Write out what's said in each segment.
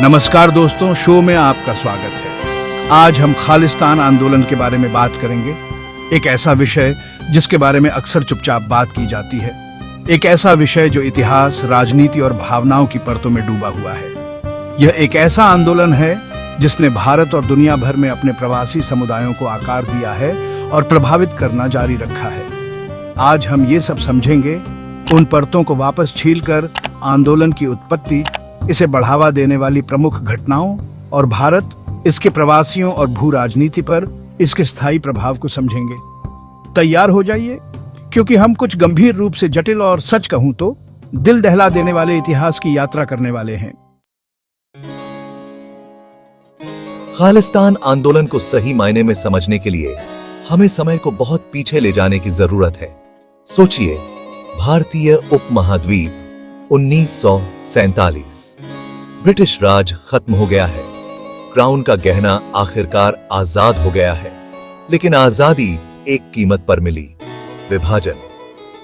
नमस्कार दोस्तों, शो में आपका स्वागत है। आज हम खालिस्तान आंदोलन के बारे में बात करेंगे। एक ऐसा विषय जिसके बारे में अक्सर चुपचाप बात की जाती है। एक ऐसा विषय जो इतिहास, राजनीति और भावनाओं की परतों में डूबा हुआ है। यह एक ऐसा आंदोलन है जिसने भारत और दुनिया भर में अपने प्रवासी समुदायों को आकार दिया है और प्रभावित करना जारी रखा है। आज हम ये सब समझेंगे, उन परतों को वापस छीलकर आंदोलन की उत्पत्ति, इसे बढ़ावा देने वाली प्रमुख घटनाओं और भारत, इसके प्रवासियों और भू राजनीति पर इसके स्थायी प्रभाव को समझेंगे। तैयार हो जाइए, क्योंकि हम कुछ गंभीर रूप से जटिल और, सच कहूं तो, दिल दहला देने वाले इतिहास की यात्रा करने वाले हैं। खालिस्तान आंदोलन को सही मायने में समझने के लिए हमें समय को बहुत पीछे ले जाने की जरूरत है। सोचिए, भारतीय उपमहाद्वीप 1947। ब्रिटिश राज खत्म हो गया है। क्राउन का गहना आखिरकार आजाद हो गया है। लेकिन आजादी एक कीमत पर मिली, विभाजन।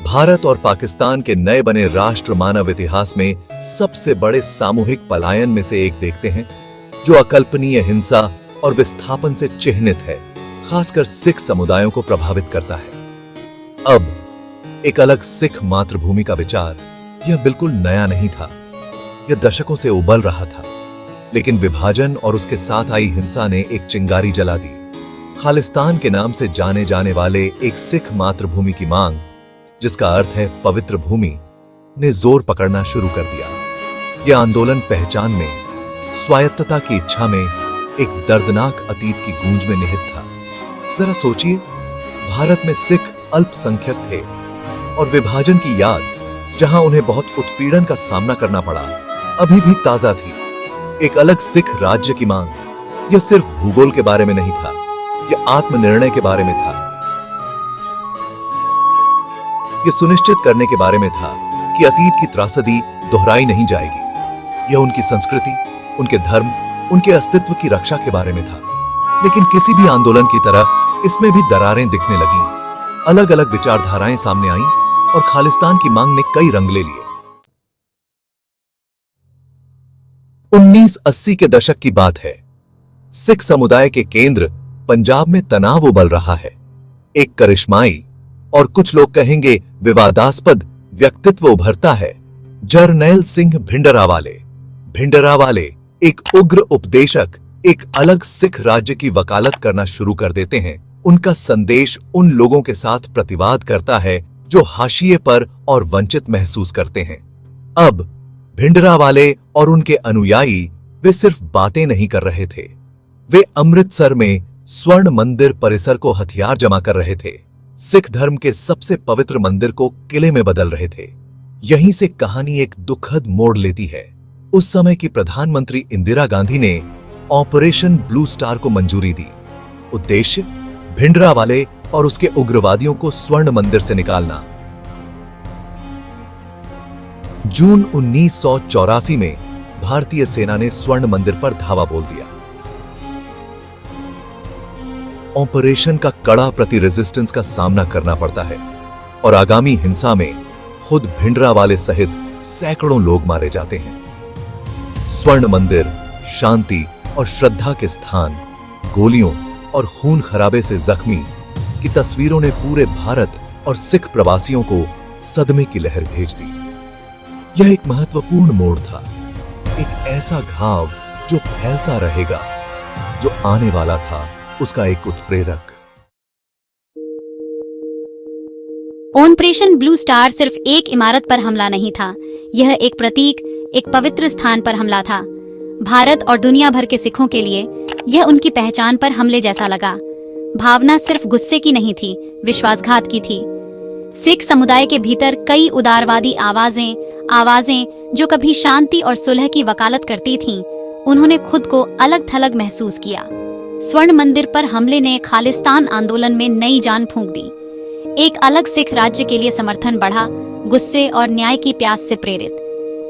भारत और पाकिस्तान के नए बने राष्ट्र मानव इतिहास में सबसे बड़े सामूहिक पलायन में से एक देखते हैं, जो अकल्पनीय हिंसा और विस्थापन से चिह्नित है, खासकर सिख समुदायों को प्रभावित करता है। अब एक अलग सिख मातृभूमि का विचार, यह बिल्कुल नया नहीं था। यह दशकों से उबल रहा था। लेकिन विभाजन और उसके साथ आई हिंसा ने एक चिंगारी जला दी। खालिस्तान के नाम से जाने जाने वाले एक सिख मातृभूमि की मांग, जिसका अर्थ है पवित्र भूमि, ने जोर पकड़ना शुरू कर दिया। यह आंदोलन पहचान में, स्वायत्तता की इच्छा में, एक दर्दनाक अतीत की गूंज में निहित था। जरा सोचिए, भारत में सिख अल्पसंख्यक थे और विभाजन की याद, जहां उन्हें बहुत उत्पीड़न का सामना करना पड़ा, अभी भी ताजा थी। एक अलग सिख राज्य की मांग, यह सिर्फ भूगोल के बारे में नहीं था, यह आत्मनिर्णय के बारे में था। यह सुनिश्चित करने के बारे में था कि अतीत की त्रासदी दोहराई नहीं जाएगी। यह उनकी संस्कृति, उनके धर्म, उनके अस्तित्व की रक्षा के बारे में था। लेकिन किसी भी आंदोलन की तरह इसमें भी दरारें दिखने लगीं। अलग अलग विचारधाराएं सामने आईं और खालिस्तान की मांग ने कई रंग ले लिए। 1980 के दशक की बात है। सिख समुदाय के केंद्र पंजाब में तनाव उबल रहा है। एक करिश्माई और कुछ लोग कहेंगे विवादास्पद व्यक्तित्व उभरता है। जरनैल सिंह भिंडरावाले। भिंडरावाले एक उग्र उपदेशक, एक अलग सिख राज्य की वकालत करना शुरू कर देते हैं। उनका संदेश उन लोगों के साथ प्रतिवाद करता है जो हाशिए पर और वंचित महसूस करते हैं। अब भिंडरावाले और उनके अनुयायी, वे सिर्फ बातें नहीं कर रहे थे, वे अमृतसर में स्वर्ण मंदिर परिसर को हथियार जमा कर रहे थे। सिख धर्म के सबसे पवित्र मंदिर को किले में बदल रहे थे। यहीं से कहानी एक दुखद मोड़ लेती है। उस समय की प्रधानमंत्री इंदिरा गांधी ने ऑपरेशन ब्लू स्टार को मंजूरी दी। उद्देश्य, भिंडरावाले और उसके उग्रवादियों को स्वर्ण मंदिर से निकालना। जून 1984 में भारतीय सेना ने स्वर्ण मंदिर पर धावा बोल दिया। ऑपरेशन का कड़ा प्रति रेजिस्टेंस का सामना करना पड़ता है और आगामी हिंसा में खुद भिंडरावाले सहित सैकड़ों लोग मारे जाते हैं। स्वर्ण मंदिर, शांति और श्रद्धा के स्थान, गोलियों और खून खराबे से जख्मी की तस्वीरों ने पूरे भारत और सिख प्रवासियों को सदमे की लहर भेज दी। यह एक महत्वपूर्ण मोड़ था, एक ऐसा घाव जो फैलता रहेगा, जो आने वाला था उसका एक उत्प्रेरक। ऑपरेशन ब्लू स्टार सिर्फ एक इमारत पर हमला नहीं था, यह एक प्रतीक, एक पवित्र स्थान पर हमला था। भारत और दुनिया भर के सिखों के लिए यह उनकी पहचान पर हमले जैसा लगा। भावना सिर्फ गुस्से की नहीं थी, विश्वासघात की थी। सिख समुदाय के भीतर कई उदारवादी आवाजें जो कभी शांति और सुलह की वकालत करती थीं, उन्होंने खुद को अलग थलग महसूस किया। स्वर्ण मंदिर पर हमले ने खालिस्तान आंदोलन में नई जान फूंक दी। एक अलग सिख राज्य के लिए समर्थन बढ़ा, गुस्से और न्याय की प्यास से प्रेरित।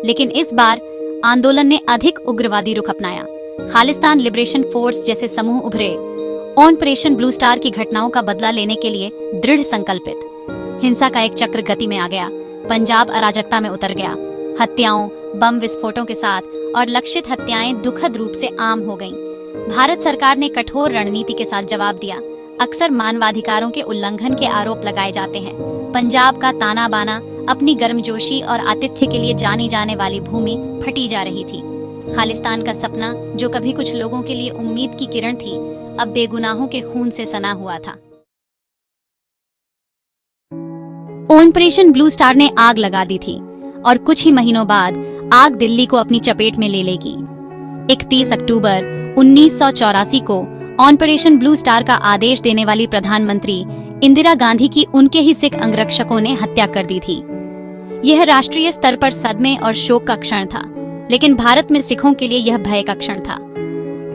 लेकिन इस बार आंदोलन ने अधिक उग्रवादी रुख अपनाया। खालिस्तान लिबरेशन फोर्स जैसे समूह उभरे, ऑपरेशन ब्लू स्टार की घटनाओं का बदला लेने के लिए दृढ़ संकल्पित। हिंसा का एक चक्र गति में आ गया। पंजाब अराजकता में उतर गया। हत्याओं, बम विस्फोटों के साथ और लक्षित हत्याएं दुखद रूप से आम हो गईं। भारत सरकार ने कठोर रणनीति के साथ जवाब दिया। अक्सर मानवाधिकारों के उल्लंघन के आरोप लगाए जाते हैं। पंजाब का ताना बाना, अपनी गर्मजोशी और आतिथ्य के लिए जानी जाने वाली भूमि फटी जा रही थी। खालिस्तान का सपना, जो कभी कुछ लोगों के लिए उम्मीद की किरण थी, अब बेगुनाहों के खून से सना हुआ था। ऑपरेशन ब्लू स्टार ने आग लगा दी थी और कुछ ही महीनों बाद आग दिल्ली को अपनी चपेट में ले लेगी। 31 अक्टूबर 1984 को ऑपरेशन ब्लू स्टार का आदेश देने वाली प्रधानमंत्री इंदिरा गांधी की उनके ही सिख अंगरक्षकों ने हत्या कर दी थी। यह राष्ट्रीय स्तर पर सदमे और शोक का क्षण था, लेकिन भारत में सिखों के लिए यह भय का क्षण था।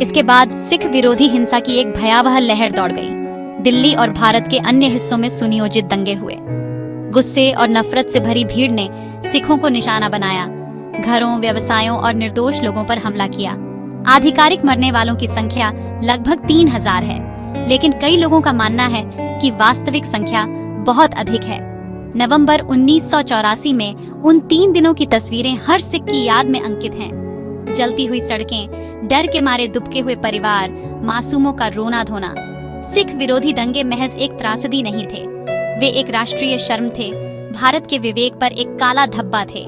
इसके बाद सिख विरोधी हिंसा की एक भयावह लहर दौड़ गई। दिल्ली और भारत के अन्य हिस्सों में सुनियोजित दंगे हुए। गुस्से और नफरत से भरी भीड़ ने सिखों को निशाना बनाया, घरों, व्यवसायों और निर्दोष लोगों पर हमला किया। आधिकारिक मरने वालों की संख्या लगभग 3000 है, लेकिन कई लोगों का मानना है कि वास्तविक संख्या बहुत अधिक है। नवंबर 1984 में उन 3 दिनों की तस्वीरें हर सिख की याद में अंकित हैं। जलती हुई सड़कें, डर के मारे दुबके हुए परिवार, मासूमों का रोना धोना। सिख विरोधी दंगे महज एक त्रासदी नहीं थे, वे एक राष्ट्रीय शर्म थे, भारत के विवेक पर एक काला धब्बा थे।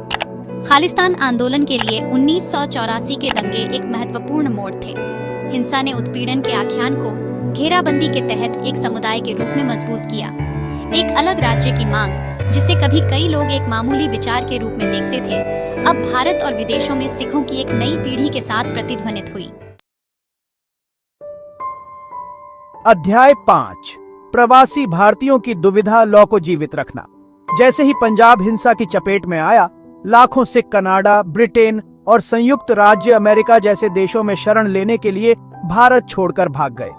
खालिस्तान आंदोलन के लिए 1984 के दंगे एक महत्वपूर्ण मोड़ थे। हिंसा ने उत्पीड़न के आख्यान को घेराबंदी के तहत एक समुदाय के रूप में मजबूत किया। एक अलग राज्य की मांग, जिसे कभी कई लोग एक मामूली विचार के रूप में देखते थे, अब भारत और विदेशों में सिखों की एक नई पीढ़ी के साथ प्रतिध्वनित हुई। अध्याय 5, प्रवासी भारतीयों की दुविधा लौ को जीवित रखना। जैसे ही पंजाब हिंसा की चपेट में आया, लाखों सिख कनाडा, ब्रिटेन और संयुक्त राज्य अमेरिका जैसे देशों में शरण लेने के लिए भारत छोड़कर भाग गए।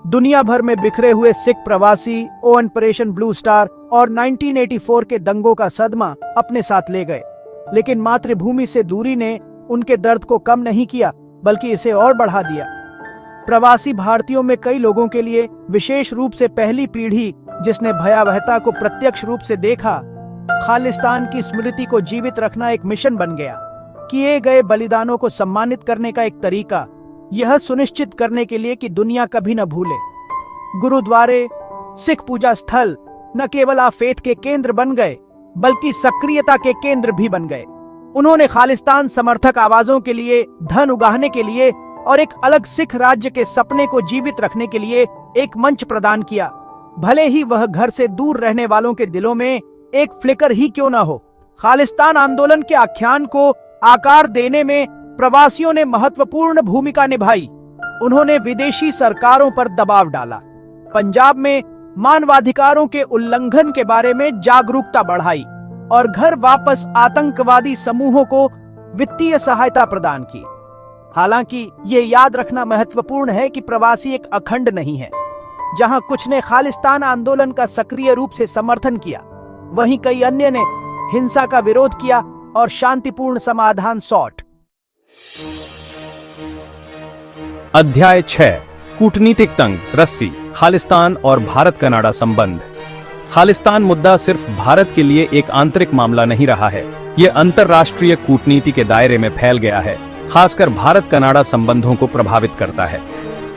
दुनिया भर में बिखरे हुए सिख प्रवासी ऑपरेशन ब्लू स्टार और 1984 के दंगों का सदमा अपने साथ ले गए, लेकिन मातृभूमि से दूरी ने उनके दर्द को कम नहीं किया, बल्कि इसे और बढ़ा दिया। प्रवासी भारतीयों में कई लोगों के लिए, विशेष रूप से पहली पीढ़ी जिसने भयावहता को प्रत्यक्ष रूप से देखा, खालिस्तान की स्मृति को जीवित रखना एक मिशन बन गया। किए गए बलिदानों को सम्मानित करने का एक तरीका, यह सुनिश्चित करने के लिए कि दुनिया कभी न भूले। गुरुद्वारे, सिख पूजा स्थल न केवल आफेत के केंद्र बन गए, बल्कि सक्रियता के केंद्र भी बन गए। उन्होंने खालिस्तान समर्थक आवाजों के लिए धन उगाहने के लिए और एक अलग सिख राज्य के सपने को जीवित रखने के लिए एक मंच प्रदान किया, भले ही वह घर से दूर रहने वालों के दिलों में एक फ्लिकर ही क्यों न हो। खालिस्तान आंदोलन के आख्यान को आकार देने में प्रवासियों ने महत्वपूर्ण भूमिका निभाई। उन्होंने विदेशी सरकारों पर दबाव डाला, पंजाब में मानवाधिकारों के उल्लंघन के बारे में जागरूकता बढ़ाई और घर वापस आतंकवादी समूहों को वित्तीय सहायता प्रदान की। हालांकि ये याद रखना महत्वपूर्ण है कि प्रवासी एक अखंड नहीं है। जहां कुछ ने खालिस्तान आंदोलन का सक्रिय रूप से समर्थन किया, वहीं कई अन्य ने हिंसा का विरोध किया और शांतिपूर्ण समाधान सौंट। अध्याय 6, कूटनीतिक तंग रस्सी, खालिस्तान और भारत कनाडा संबंध। खालिस्तान मुद्दा सिर्फ भारत के लिए एक आंतरिक मामला नहीं रहा है, यह अंतर्राष्ट्रीय कूटनीति के दायरे में फैल गया है, खासकर भारत कनाडा संबंधों को प्रभावित करता है।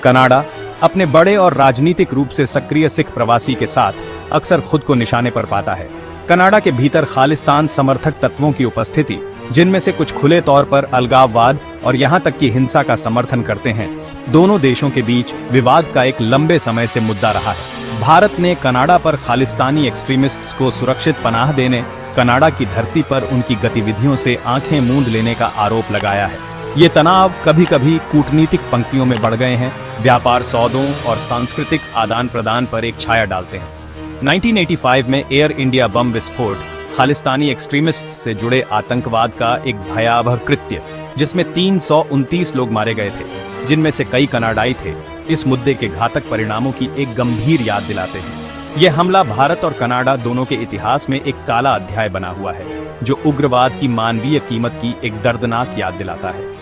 कनाडा अपने बड़े और राजनीतिक रूप से सक्रिय सिख प्रवासी के साथ अक्सर खुद को निशाने पर पाता है। कनाडा के भीतर खालिस्तान समर्थक तत्वों की उपस्थिति, जिनमें से कुछ खुले तौर पर अलगाववाद और यहां तक कि हिंसा का समर्थन करते हैं, दोनों देशों के बीच विवाद का एक लंबे समय से मुद्दा रहा है। भारत ने कनाडा पर खालिस्तानी एक्सट्रीमिस्ट्स को सुरक्षित पनाह देने, कनाडा की धरती पर उनकी गतिविधियों से आंखें मूंद लेने का आरोप लगाया है। ये तनाव कभी कभी कूटनीतिक पंक्तियों में बढ़ गए हैं, व्यापार सौदों और सांस्कृतिक आदान प्रदान पर एक छाया डालते हैं। 1985 में एयर इंडिया बम विस्फोट खालिस्तानी एक्सट्रीमिस्ट से जुड़े आतंकवाद का एक भयावह कृत्य, जिसमें 329 लोग मारे गए थे, जिनमें से कई कनाडाई थे, इस मुद्दे के घातक परिणामों की एक गंभीर याद दिलाते हैं। यह हमला भारत और कनाडा दोनों के इतिहास में एक काला अध्याय बना हुआ है, जो उग्रवाद की मानवीय कीमत की एक दर्दनाक याद दिलाता है।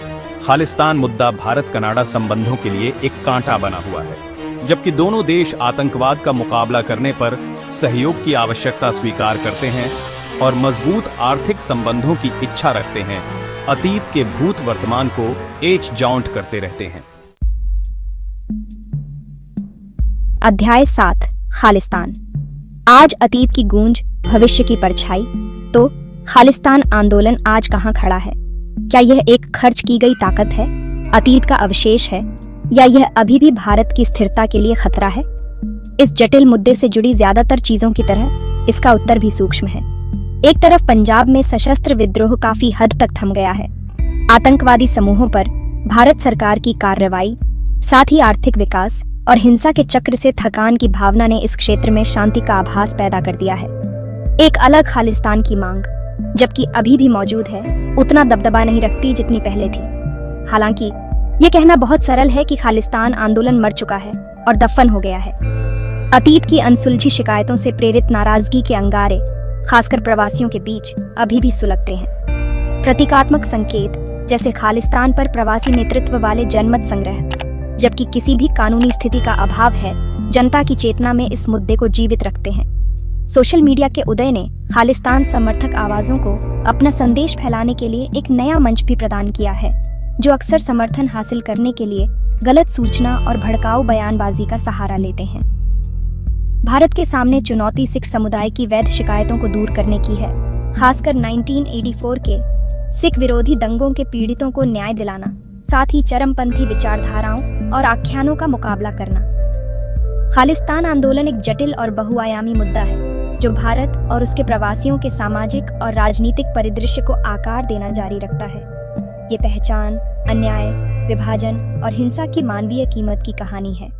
खालिस्तान मुद्दा भारत कनाडा संबंधों के लिए एक कांटा बना हुआ है। जबकि दोनों देश आतंकवाद का मुकाबला करने पर सहयोग की आवश्यकता स्वीकार करते हैं और मजबूत आर्थिक संबंधों की इच्छा रखते हैं, अतीत के भूत वर्तमान को एच जाउंट करते रहते हैं। अध्याय 7 खालिस्तान। आज अतीत की गूंज, भविष्य की परछाई। तो खालिस्तान आंदोलन आज कहां खड़ा है? क्या यह एक खर्च की गई ताकत है, अतीत का अवशेष है, या यह अभी भी भारत की स्थिरता के लिए खतरा है? इस जटिल मुद्दे से जुड़ी ज्यादातर चीजों की तरह इसका उत्तर भी सूक्ष्म है। एक तरफ पंजाब में सशस्त्र विद्रोह काफी हद तक थम गया है। आतंकवादी समूहों पर भारत सरकार की कार्रवाई, साथ ही आर्थिक विकास और हिंसा के चक्र से थकान की भावना ने इस क्षेत्र में शांति का आभास पैदा कर दिया है। एक अलग खालिस्तान की मांग, जबकि अभी भी मौजूद है, उतना दबदबा नहीं रखती जितनी पहले थी। हालांकि यह कहना बहुत सरल है कि खालिस्तान आंदोलन मर चुका है और दफन हो गया है। अतीत की अनसुलझी शिकायतों से प्रेरित नाराजगी के अंगारे, खासकर प्रवासियों के बीच, अभी भी सुलगते हैं। प्रतीकात्मक संकेत जैसे खालिस्तान पर प्रवासी नेतृत्व वाले जनमत संग्रह, जबकि किसी भी कानूनी स्थिति का अभाव है, जनता की चेतना में इस मुद्दे को जीवित रखते हैं। सोशल मीडिया के उदय ने खालिस्तान समर्थक आवाजों को अपना संदेश फैलाने के लिए एक नया मंच भी प्रदान किया है, जो अक्सर समर्थन हासिल करने के लिए गलत सूचना और भड़काऊ बयानबाजी का सहारा लेते हैं। भारत के सामने चुनौती सिख समुदाय की वैध शिकायतों को दूर करने की है, खासकर 1984 के सिख विरोधी दंगों के पीड़ितों को न्याय दिलाना, साथ ही चरमपंथी विचारधाराओं और आख्यानों का मुकाबला करना। खालिस्तान आंदोलन एक जटिल और बहुआयामी मुद्दा है, जो भारत और उसके प्रवासियों के सामाजिक और राजनीतिक परिदृश्य को आकार देना जारी रखता है। ये पहचान, अन्याय, विभाजन और हिंसा की मानवीय कीमत की कहानी है।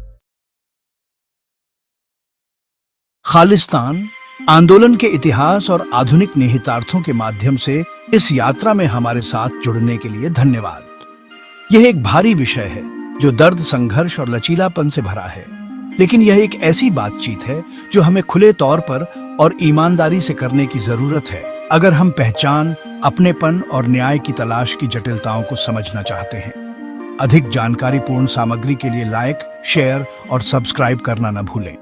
खालिस्तान आंदोलन के इतिहास और आधुनिक निहितार्थों के माध्यम से इस यात्रा में हमारे साथ जुड़ने के लिए धन्यवाद। यह एक भारी विषय है जो दर्द, संघर्ष और लचीलापन से भरा है, लेकिन यह एक ऐसी बातचीत है जो हमें खुले तौर पर और ईमानदारी से करने की जरूरत है, अगर हम पहचान, अपनेपन और न्याय की तलाश की जटिलताओं को समझना चाहते हैं। अधिक जानकारीपूर्ण सामग्री के लिए लाइक, शेयर और सब्सक्राइब करना न भूलें।